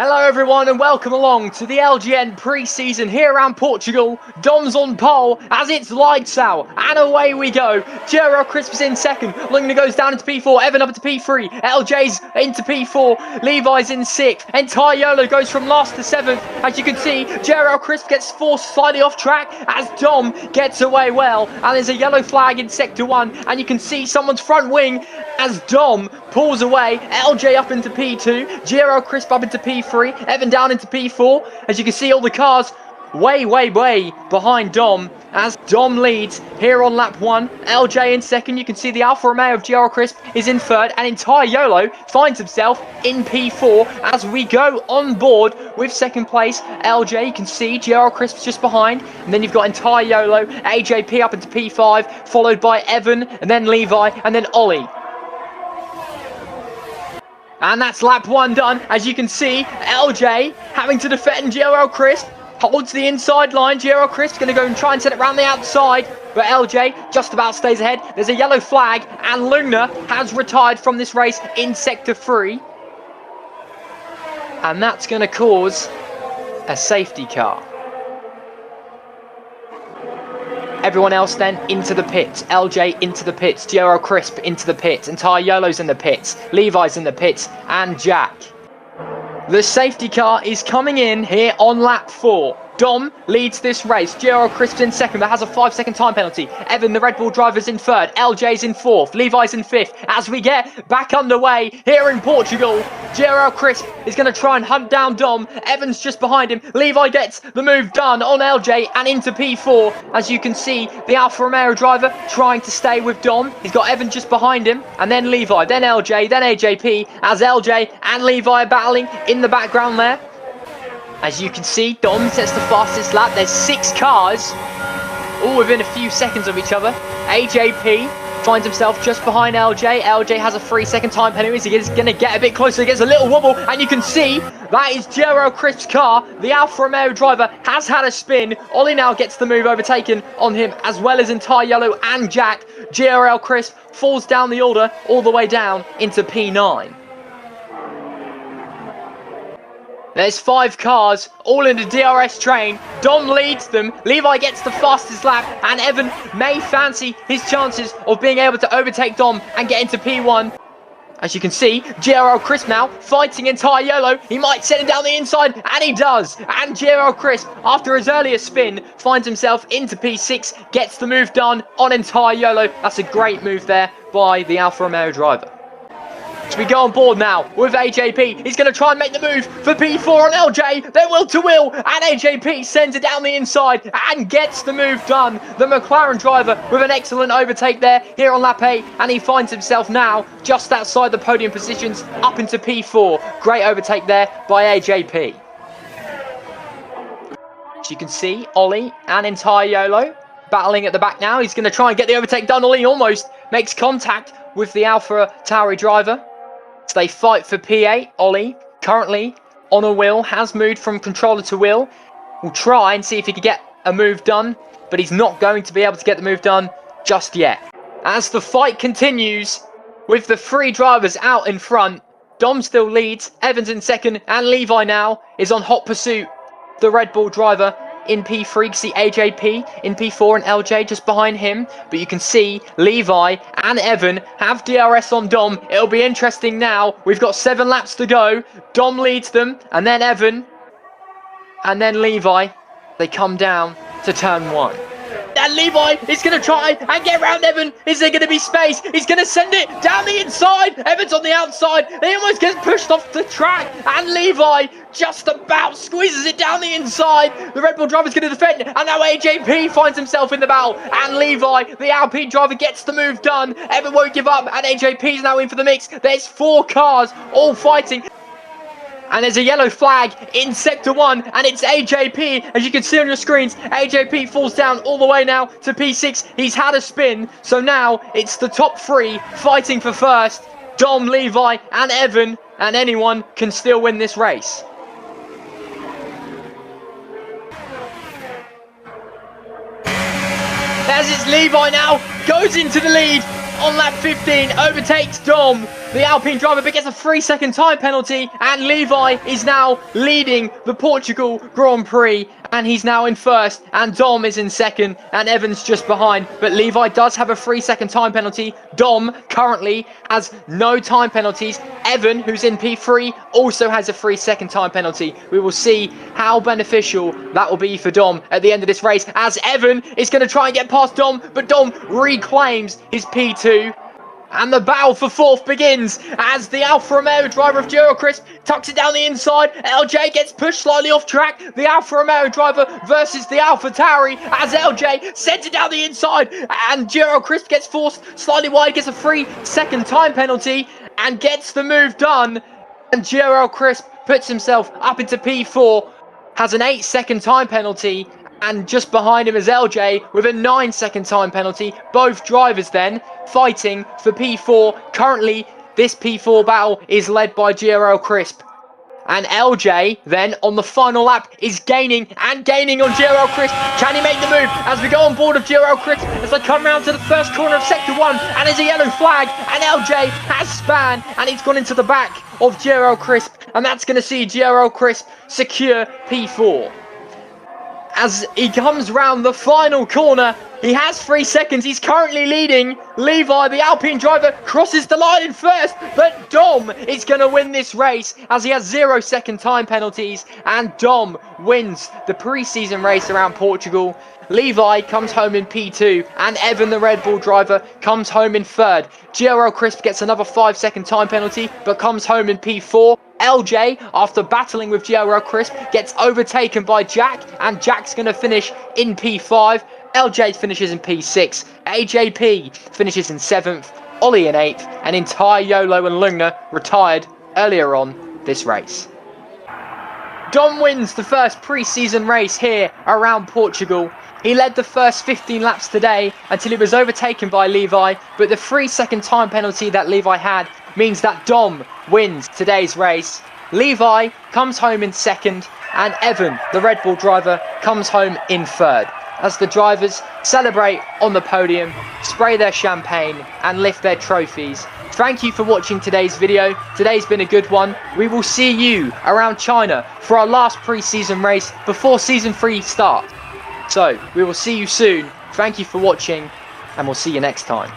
Hello everyone and welcome along to the LGN pre-season here around Portugal. Dom's on pole as it's lights out and away we go. Gerald Crisp is in second, Lungner goes down into P4, Evan up into P3, LJ's into P4, Levi's in 6th, and Tayolo goes from last to 7th. As you can see, Gerald Crisp gets forced slightly off track as Dom gets away well, and there's a yellow flag in sector 1, and you can see someone's front wing as Dom pulls away, LJ up into P2, Gerald Crisp up into P3, Evan down into P4. As you can see, all the cars way behind Dom as Dom leads here on lap 1. LJ in second. You can see the Alfa Romeo of Gerald Crisp is in third, and entire YOLO finds himself in P4 as we go on board with second place. LJ, you can see Gerald Crisp just behind, and then you've got entire YOLO, AJP up into P5, followed by Evan, and then Levi, and then Ollie. And that's lap 1 done. As you can see, LJ having to defend Gerald Crisp. Holds the inside line. Gerald Crisp going to go and try and set it around the outside. But LJ just about stays ahead. There's a yellow flag. And Lungner has retired from this race in Sector 3. And that's going to cause a safety car. Everyone else then into the pits. LJ into the pits. Gerald Crisp into the pits. Entire YOLO's in the pits. Levi's in the pits. And Jack. The safety car is coming in here on lap 4. Dom leads this race. Gerald Crisp in second, but has a 5-second time penalty. Evan, the Red Bull driver's in third. LJ's in fourth. Levi's in fifth. As we get back underway here in Portugal, Gerald Crisp is going to try and hunt down Dom. Evan's just behind him. Levi gets the move done on LJ and into P4. As you can see, the Alfa Romeo driver trying to stay with Dom. He's got Evan just behind him. And then Levi, then LJ, then AJP. As LJ and Levi are battling in the background there. As you can see, Dom sets the fastest lap. There's 6 cars, all within a few seconds of each other. AJP finds himself just behind LJ. LJ has a 3-second time penalty. He's going to get a bit closer. He gets a little wobble, and you can see that is Gerald Crisp's car. The Alfa Romeo driver has had a spin. Ollie now gets the move overtaken on him, as well as entire YOLO and Jack. Gerald Crisp falls down the order all the way down into P9. There's 5 cars, all in the DRS train. Dom leads them. Levi gets the fastest lap. And Evan may fancy his chances of being able to overtake Dom and get into P1. As you can see, Gerald Crisp now fighting entire YOLO. He might set it down the inside, and he does. And Gerald Crisp, after his earlier spin, finds himself into P6, gets the move done on entire YOLO. That's a great move there by the Alfa Romeo driver. So we go on board now with AJP. He's going to try and make the move for P4 on LJ. They're will to will. And AJP sends it down the inside and gets the move done. The McLaren driver with an excellent overtake there here on lap 8. And he finds himself now just outside the podium positions up into P4. Great overtake there by AJP. As you can see, Ollie and entire YOLO battling at the back now. He's going to try and get the overtake done. Ollie almost makes contact with the Alfa Tauri driver. So they fight for P8. Ollie, currently on a wheel, has moved from controller to wheel. We'll try and see if he can get a move done, but he's not going to be able to get the move done just yet. As the fight continues, with the 3 drivers out in front, Dom still leads, Evans in second, and Levi now is on hot pursuit. The Red Bull driver in P3, you can see AJP in P4 and LJ just behind him. But you can see Levi and Evan have DRS on Dom. It'll be interesting now. We've got 7 laps to go. Dom leads them, and then Evan, and then Levi. They come down to turn 1. And Levi is going to try and get around Evan. Is there going to be space? He's going to send it down the inside. Evan's on the outside. He almost gets pushed off the track. And Levi just about squeezes it down the inside. The Red Bull driver's going to defend. And now AJP finds himself in the battle. And Levi, the Alpine driver, gets the move done. Evan won't give up. And AJP's now in for the mix. There's 4 cars all fighting. And there's a yellow flag in Sector 1, and it's AJP. As you can see on your screens, AJP falls down all the way now to P6. He's had a spin, so now it's the top 3 fighting for first. Dom, Levi, and Evan, and anyone can still win this race. As it's Levi now, goes into the lead. on lap 15 overtakes Dom, the Alpine driver, but gets a 3-second time penalty, and Levi is now leading the Portugal Grand Prix, and he's now in first, and Dom is in second, and Evan's just behind, but Levi does have a 3-second time penalty. Dom currently has no time penalties. Evan, who's in P3, also has a 3-second time penalty. We will see how beneficial that will be for Dom at the end of this race, as Evan is going to try and get past Dom, but Dom reclaims his P2. And the battle for fourth begins as the Alfa Romeo driver of Eurocrisp tucks it down the inside. LJ gets pushed slightly off track. The Alfa Romeo driver versus the Alfa Tauri as LJ sends it down the inside. And Eurocrisp gets forced slightly wide, gets a 3-second time penalty and gets the move done. And Eurocrisp puts himself up into P4, has an 8-second time penalty. And just behind him is LJ with a 9-second time penalty. Both drivers then fighting for P4. Currently, this P4 battle is led by Eurocrisp. And LJ then on the final lap is gaining on Eurocrisp. Can he make the move as we go on board of Eurocrisp as they come round to the first corner of sector 1? And there's a yellow flag and LJ has span and he's gone into the back of Eurocrisp. And that's going to see Eurocrisp secure P4. As he comes round the final corner, he has 3 seconds. He's currently leading. Levi, the Alpine driver, crosses the line in first, but Dom is going to win this race as he has 0-second time penalties, and Dom wins the pre-season race around Portugal. Levi comes home in P2, and Evan, the Red Bull driver, comes home in third. Eurocrisp gets another 5-second time penalty, but comes home in P4. LJ, after battling with Eurocrisp, gets overtaken by Jack, and Jack's going to finish in P5. LJ finishes in P6. AJP finishes in 7th. Ollie in 8th. And entire Yolo and Lugner retired earlier on this race. Dom wins the first pre-season race here around Portugal. He led the first 15 laps today until he was overtaken by Levi, but the 3-second time penalty that Levi had means that Dom wins today's race. Levi comes home in second, and Evan, the Red Bull driver, comes home in third, as the drivers celebrate on the podium, spray their champagne, and lift their trophies. Thank you for watching today's video. Today's been a good one. We will see you around China for our last pre-season race before Season 3 starts. So, we will see you soon. Thank you for watching, and we'll see you next time.